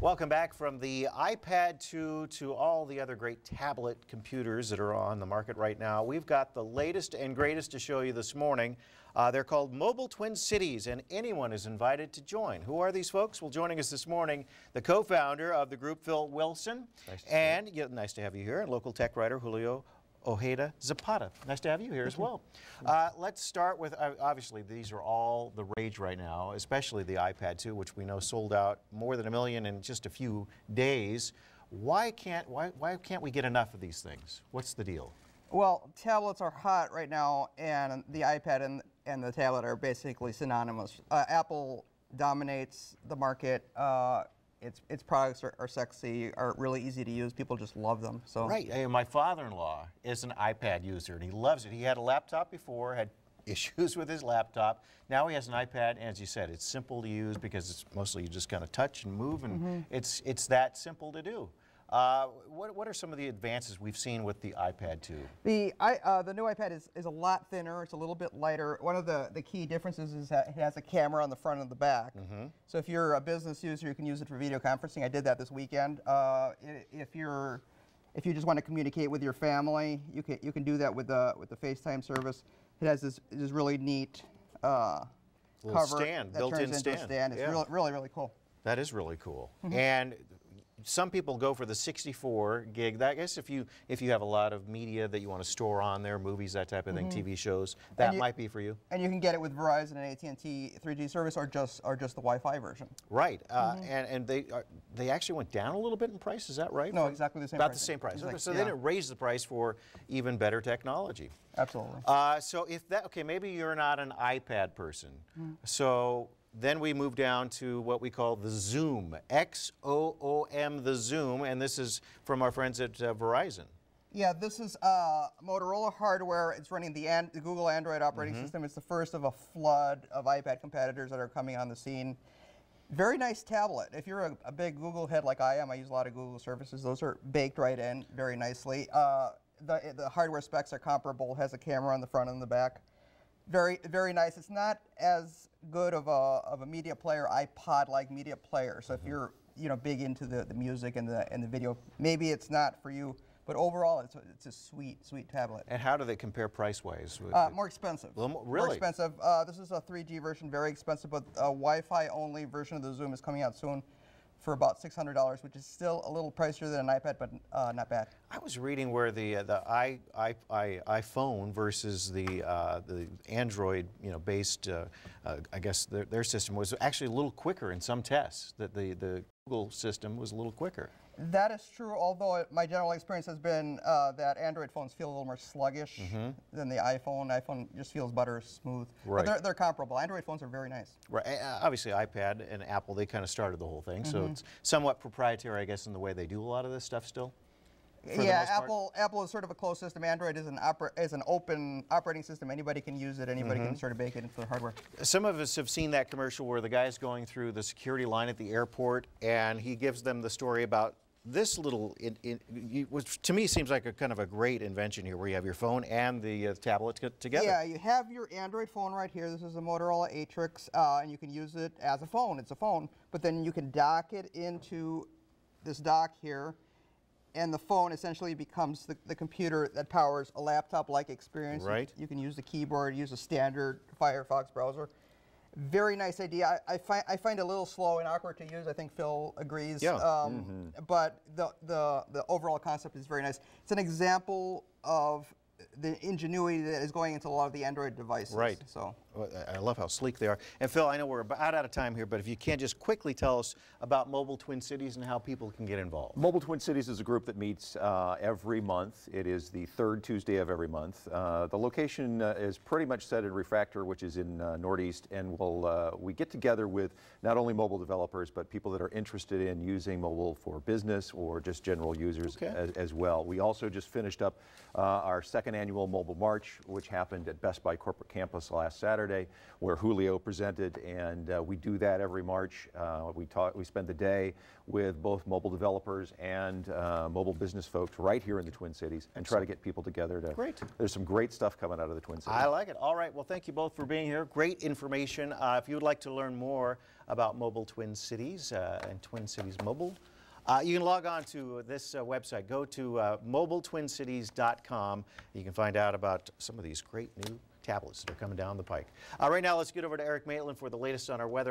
Welcome back from the iPad 2 to all the other great tablet computers that are on the market right now. We've got the latest and greatest to show you this morning. They're called Mobile Twin Cities, and anyone is invited to join. Who are these folks? Well, joining us this morning, the co-founder of the group, Phil Wilson. Nice to have you here, and local tech writer Julio Ojeda-Zapata. Nice to have you here as well. Let's start with, obviously, these are all the rage right now, especially the iPad 2, which we know sold out more than 1 million in just a few days. Why can't we get enough of these things? What's the deal? Well, tablets are hot right now, and the iPad and the tablet are basically synonymous. Apple dominates the market. Its products are sexy, are really easy to use. People just love them. So right. Hey, my father-in-law is an iPad user, and he loves it. He had a laptop before, had issues with his laptop. Now he has an iPad, and as you said, it's simple to use because it's mostly you just kind of touch and move, and it's that simple to do. What are some of the advances we've seen with the iPad 2? The new iPad is a lot thinner. It's a little bit lighter. One of the key differences is that it has a camera on the front and the back. So if you're a business user, you can use it for video conferencing. I did that this weekend. If you just want to communicate with your family, you can do that with the FaceTime service. It has this really neat cover stand, that built-in turns into a stand. It's really cool. That is really cool. And some people go for the 64 gig. I guess if you have a lot of media that you want to store on there, movies, that type of thing, TV shows, that might be for you. And you can get it with Verizon and AT&T 3G service, or just the Wi-Fi version. Right. And they actually went down a little bit in price. Is that right? No, exactly the same. About the same price. Okay, so they didn't raise the price for even better technology. Absolutely. So maybe you're not an iPad person. So then we move down to what we call the Xoom, X-O-O-M, the Xoom, and this is from our friends at Verizon. Yeah, this is Motorola hardware. It's running the Google Android operating system. It's the first of a flood of iPad competitors that are coming on the scene. Very nice tablet. If you're a big Google head like I am, I use a lot of Google services. Those are baked right in very nicely. The hardware specs are comparable. It has a camera on the front and the back. Very, very nice. It's not as good of a media player, iPod-like media player. So if you're big into the music and the video, maybe it's not for you. But overall, it's a sweet tablet. And how do they compare price-wise? More expensive. Really? More expensive. This is a 3G version, very expensive. But a Wi-Fi only version of the Xoom is coming out soon for about $600, which is still a little pricier than an iPad, but not bad. I was reading where the iPhone versus the Android, based, I guess their system was actually a little quicker in some tests. That the Google system was a little quicker. That is true, although my general experience has been that Android phones feel a little more sluggish than the iPhone. iPhone just feels better, smooth. Right. But they're comparable. Android phones are very nice. Right. Obviously, iPad and Apple, they kind of started the whole thing, so it's somewhat proprietary, I guess, in the way they do a lot of this stuff still. Yeah, Apple is sort of a closed system. Android is an open operating system. Anybody can use it. Anybody can sort of bake it into the hardware. Some of us have seen that commercial where the guy's going through the security line at the airport, and he gives them the story about this little, which to me seems like a kind of a great invention here, where you have your phone and the tablet together. Yeah, you have your Android phone right here. This is a Motorola Atrix, and you can use it as a phone. It's a phone, but then you can dock it into this dock here, and the phone essentially becomes the computer that powers a laptop-like experience. Right. You can use the keyboard, use a standard Firefox browser. Very nice idea. I find it a little slow and awkward to use. I think Phil agrees. Yeah. But the overall concept is very nice. It's an example of the ingenuity that is going into a lot of the Android devices. Right. So I love how sleek they are. And Phil, I know we're about out of time here, but if you can just quickly tell us about Mobile Twin Cities and how people can get involved. Mobile Twin Cities is a group that meets every month. It is the third Tuesday of every month. The location is pretty much set in Refractor, which is in Northeast, and we get together with not only mobile developers, but people that are interested in using mobile for business or just general users as well. We also just finished up our second annual Mobile March, which happened at Best Buy Corporate Campus last Saturday, where Julio presented, and we do that every March. We spend the day with both mobile developers and mobile business folks right here in the Twin Cities and try to get people together. There's some great stuff coming out of the Twin Cities. I like it. All right. Well, thank you both for being here. Great information. If you would like to learn more about Mobile Twin Cities and Twin Cities Mobile. You can log on to this website. Go to mobiletwincities.com. You can find out about some of these great new tablets that are coming down the pike. Right now, let's get over to Eric Maitland for the latest on our weather.